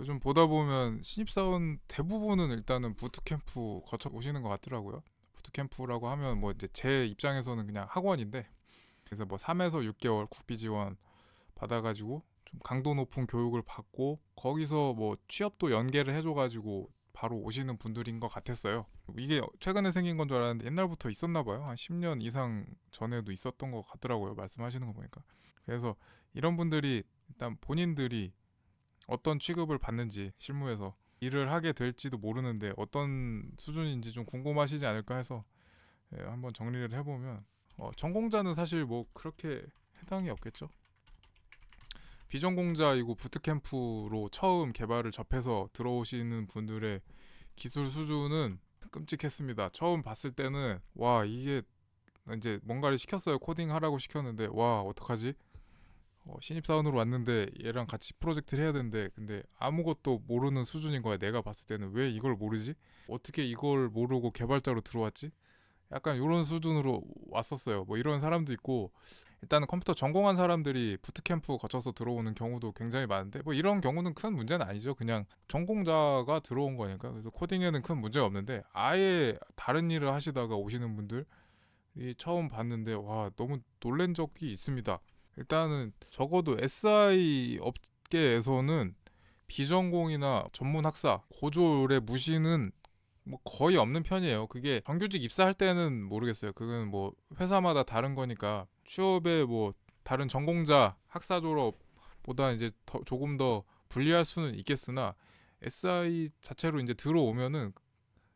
요즘 보다 보면 신입사원 대부분은 일단은 부트캠프 거쳐 오시는 것 같더라고요. 부트캠프라고 하면 뭐 이제 제 입장에서는 그냥 학원인데, 그래서 뭐 3에서 6개월 국비 지원 받아가지고 좀 강도 높은 교육을 받고 거기서 뭐 취업도 연계를 해줘가지고 바로 오시는 분들인 것 같았어요. 이게 최근에 생긴 건 줄 알았는데 옛날부터 있었나 봐요. 한 10년 이상 전에도 있었던 것 같더라고요. 말씀하시는 거 보니까. 그래서 이런 분들이 일단 본인들이 어떤 취급을 받는지 실무에서 일을 하게 될지도 모르는데 어떤 수준인지 좀 궁금하시지 않을까 해서 한번 정리를 해보면, 전공자는 사실 뭐 그렇게 해당이 없겠죠. 비전공자이고 부트캠프로 처음 개발을 접해서 들어오시는 분들의 기술 수준은 끔찍했습니다. 처음 봤을 때는 와, 이게 이제 뭔가를 시켰어요. 코딩 하라고 시켰는데 와, 어떡하지? 신입사원으로 왔는데 얘랑 같이 프로젝트를 해야 되는데 근데 아무것도 모르는 수준인 거야. 내가 봤을 때는 왜 이걸 모르지? 어떻게 이걸 모르고 개발자로 들어왔지? 약간 이런 수준으로 왔었어요. 뭐 이런 사람도 있고, 일단은 컴퓨터 전공한 사람들이 부트캠프 거쳐서 들어오는 경우도 굉장히 많은데 뭐 이런 경우는 큰 문제는 아니죠. 그냥 전공자가 들어온 거니까. 그래서 코딩에는 큰 문제가 없는데, 아예 다른 일을 하시다가 오시는 분들이 처음 봤는데 와, 너무 놀란 적이 있습니다. 일단은 적어도 SI 업계에서는 비전공이나 전문 학사, 고졸의 무시는 뭐 거의 없는 편이에요. 그게 정규직 입사할 때는 모르겠어요. 그건 뭐 회사마다 다른 거니까 취업에 뭐 다른 전공자 학사 졸업보다 이제 조금 더 불리할 수는 있겠으나, SI 자체로 이제 들어오면은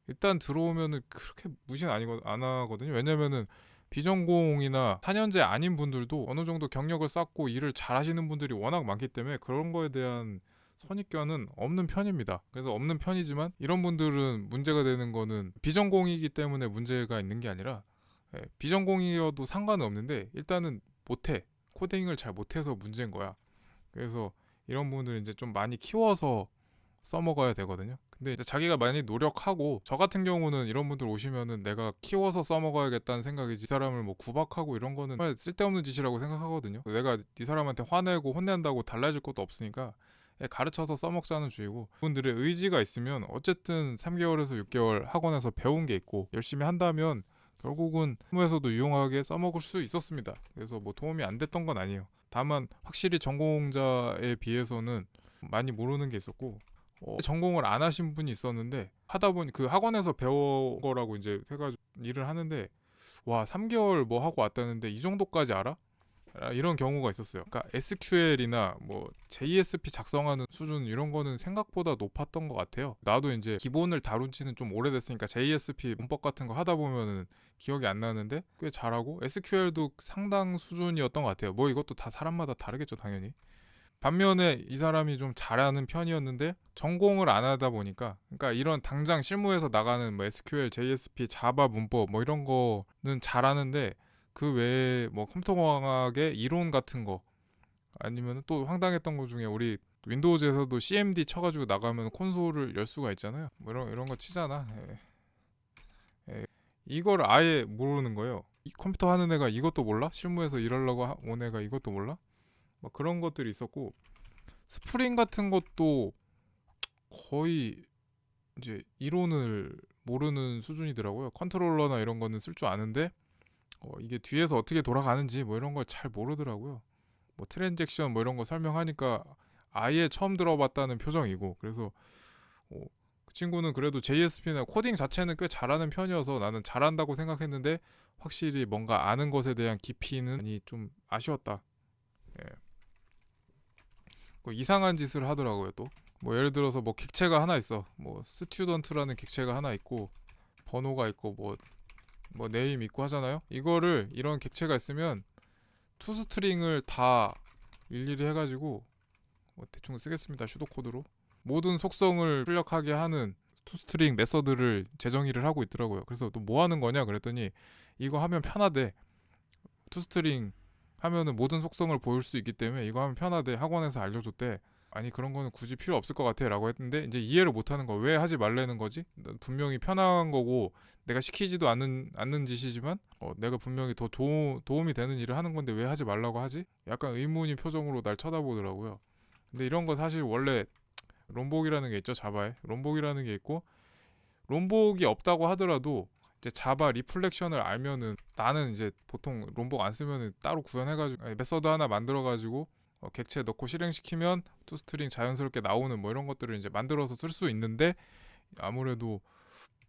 일단 들어오면은 그렇게 무시는 안 하거든요. 왜냐면은 비전공이나 4년제 아닌 분들도 어느 정도 경력을 쌓고 일을 잘 하시는 분들이 워낙 많기 때문에 그런 거에 대한 선입견은 없는 편입니다. 그래서 없는 편이지만 이런 분들은 문제가 되는 거는 비전공이기 때문에 문제가 있는 게 아니라, 비전공이어도 상관은 없는데 일단은 못해. 코딩을 잘 못해서 문제인 거야. 그래서 이런 분들은 이제 좀 많이 키워서 써먹어야 되거든요. 근데 이제 자기가 많이 노력하고, 저 같은 경우는 이런 분들 오시면은 내가 키워서 써먹어야겠다는 생각이지, 이 사람을 뭐 구박하고 이런 거는 정말 쓸데없는 짓이라고 생각하거든요. 내가 이 사람한테 화내고 혼낸다고 달라질 것도 없으니까 가르쳐서 써먹자는 주의고, 그분들의 의지가 있으면 어쨌든 3개월에서 6개월 학원에서 배운 게 있고 열심히 한다면 결국은 실무에서도 유용하게 써먹을 수 있었습니다. 그래서 뭐 도움이 안 됐던 건 아니에요. 다만 확실히 전공자에 비해서는 많이 모르는 게 있었고, 전공을 안 하신 분이 있었는데 하다 보니 그 학원에서 배운 거라고 이제 해가지고 일을 하는데, 와, 3개월 뭐 하고 왔다는데 이 정도까지 알아? 이런 경우가 있었어요. 그러니까 SQL이나 뭐 JSP 작성하는 수준 이런 거는 생각보다 높았던 것 같아요. 나도 이제 기본을 다룬 지는 좀 오래됐으니까 JSP 문법 같은 거 하다 보면은 기억이 안 나는데 꽤 잘하고, SQL도 상당 수준이었던 것 같아요. 뭐 이것도 다 사람마다 다르겠죠, 당연히. 반면에 이 사람이 좀 잘하는 편이었는데 전공을 안 하다 보니까, 그러니까 이런 당장 실무에서 나가는 뭐 SQL, JSP, 자바 문법 뭐 이런 거는 잘하는데 그 외에 뭐 컴퓨터공학의 이론 같은 거, 아니면 또 황당했던 거 중에 우리 윈도우즈에서도 CMD 쳐가지고 나가면 콘솔을 열 수가 있잖아요. 뭐 이런 거 치잖아. 이걸 아예 모르는 거예요. 이 컴퓨터 하는 애가 이것도 몰라? 실무에서 일하려고 온 애가 이것도 몰라? 막 그런 것들이 있었고, 스프링 같은 것도 거의 이제 이론을 모르는 수준이더라고요. 컨트롤러나 이런 거는 쓸 줄 아는데 이게 뒤에서 어떻게 돌아가는지 뭐 이런 걸 잘 모르더라고요. 뭐 트랜잭션 뭐 이런 거 설명하니까 아예 처음 들어봤다는 표정이고, 그래서 어, 그 친구는 그래도 JSP나 코딩 자체는 꽤 잘하는 편이어서 나는 잘한다고 생각했는데 확실히 뭔가 아는 것에 대한 깊이는 많이 좀 아쉬웠다. 예. 이상한 짓을 하더라고요. 또 뭐 예를 들어서 뭐 객체가 하나 있어. 뭐 스튜던트라는 객체가 하나 있고 번호가 있고 뭐 네임 있고 하잖아요. 이거를 이런 객체가 있으면 투스트링을 다 일일이 해가지고 뭐 대충 쓰겠습니다. 슈도 코드로 모든 속성을 출력하게 하는 투스트링 메서드를 재정의를 하고 있더라고요. 그래서 또 뭐 하는 거냐 그랬더니 이거 하면 편하대. 투스트링 하면은 모든 속성을 보일 수 있기 때문에 이거 하면 편하대. 학원에서 알려줬대. 아니 그런 거는 굳이 필요 없을 것 같아 라고 했는데 이제 이해를 못하는 거. 왜 하지 말라는 거지? 분명히 편한 거고 내가 시키지도 않는 짓이지만 내가 분명히 더 도움이 되는 일을 하는 건데 왜 하지 말라고 하지? 약간 의문의 표정으로 날 쳐다보더라고요. 근데 이런 거 사실 원래 롬복이라는 게 있죠. 자바에 롬복이라는 게 있고, 롬복이 없다고 하더라도 이제 자바 리플렉션을 알면은, 나는 이제 보통 롬복 안 쓰면은 따로 구현해가지고 메서드 하나 만들어가지고 객체 넣고 실행시키면 투스트링 자연스럽게 나오는 뭐 이런 것들을 이제 만들어서 쓸 수 있는데, 아무래도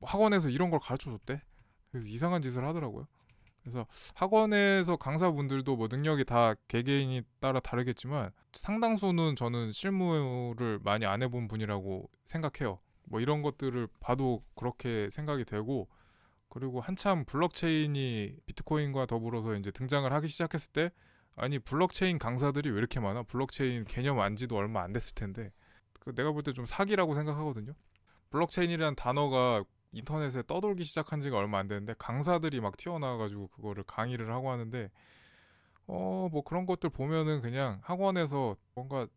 학원에서 이런 걸 가르쳐 줬대. 그래서 이상한 짓을 하더라고요. 그래서 학원에서 강사분들도 뭐 능력이 다 개개인이 따라 다르겠지만, 상당수는 저는 실무를 많이 안 해본 분이라고 생각해요. 뭐 이런 것들을 봐도 그렇게 생각이 되고, 그리고 한참 블록체인이 비트코인과 더불어서 이제 등장을 하기 시작했을 때, 아니 블록체인 강사들이 왜 이렇게 많아? 블록체인 개념 안지도 얼마 안 됐을 텐데, 내가 볼 때 좀 사기라고 생각하거든요. 블록체인이라는 단어가 인터넷에 떠돌기 시작한 지가 얼마 안 됐는데 강사들이 막 튀어나와가지고 그거를 강의를 하고 하는데, 뭐 그런 것들 보면은 그냥 학원에서 뭔가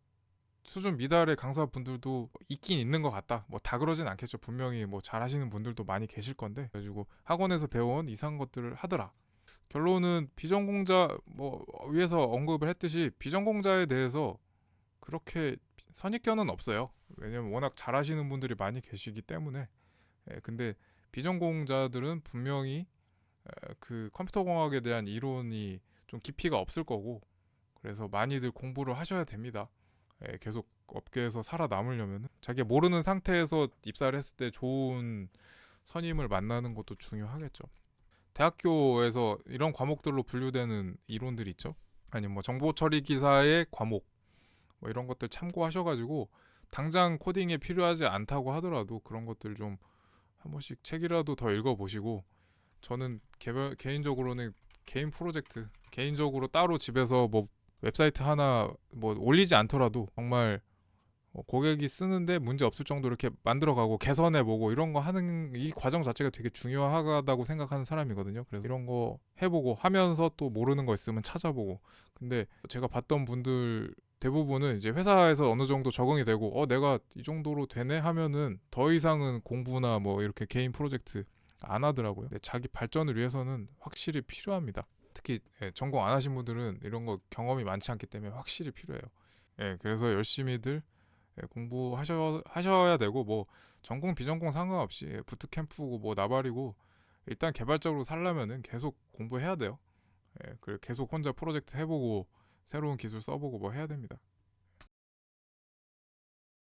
수준 미달의 강사분들도 있긴 있는 것 같다. 뭐 다 그러진 않겠죠. 분명히 뭐 잘하시는 분들도 많이 계실 건데, 그래가지고 학원에서 배운 이상한 것들을 하더라. 결론은 비전공자, 뭐 위에서 언급을 했듯이 비전공자에 대해서 그렇게 선입견은 없어요. 왜냐면 워낙 잘하시는 분들이 많이 계시기 때문에. 근데 비전공자들은 분명히 그 컴퓨터공학에 대한 이론이 좀 깊이가 없을 거고, 그래서 많이들 공부를 하셔야 됩니다. 계속 업계에서 살아남으려면 자기가 모르는 상태에서 입사를 했을 때 좋은 선임을 만나는 것도 중요하겠죠. 대학교에서 이런 과목들로 분류되는 이론들 있죠. 아니면 뭐 정보 처리 기사의 과목, 뭐 이런 것들 참고하셔가지고, 당장 코딩에 필요하지 않다고 하더라도 그런 것들 좀 한 번씩 책이라도 더 읽어보시고, 저는 개인적으로는 개인 프로젝트, 개인적으로 따로 집에서 뭐 웹사이트 하나 뭐 올리지 않더라도 정말 고객이 쓰는데 문제 없을 정도로 이렇게 만들어가고 개선해보고 이런 거 하는 이 과정 자체가 되게 중요하다고 생각하는 사람이거든요. 그래서 이런 거 해보고 하면서 또 모르는 거 있으면 찾아보고. 근데 제가 봤던 분들 대부분은 이제 회사에서 어느 정도 적응이 되고, 내가 이 정도로 되네 하면은 더 이상은 공부나 뭐 이렇게 개인 프로젝트 안 하더라고요. 근데 자기 발전을 위해서는 확실히 필요합니다. 특히 전공 안 하신 분들은 이런 거 경험이 많지 않기 때문에 확실히 필요해요. 그래서 열심히들 공부하셔야 되고, 뭐 전공 비전공 상관없이 부트캠프고 뭐 나발이고, 일단 개발적으로 살려면은 계속 공부해야 돼요. 그리고 계속 혼자 프로젝트 해보고 새로운 기술 써보고 뭐 해야 됩니다.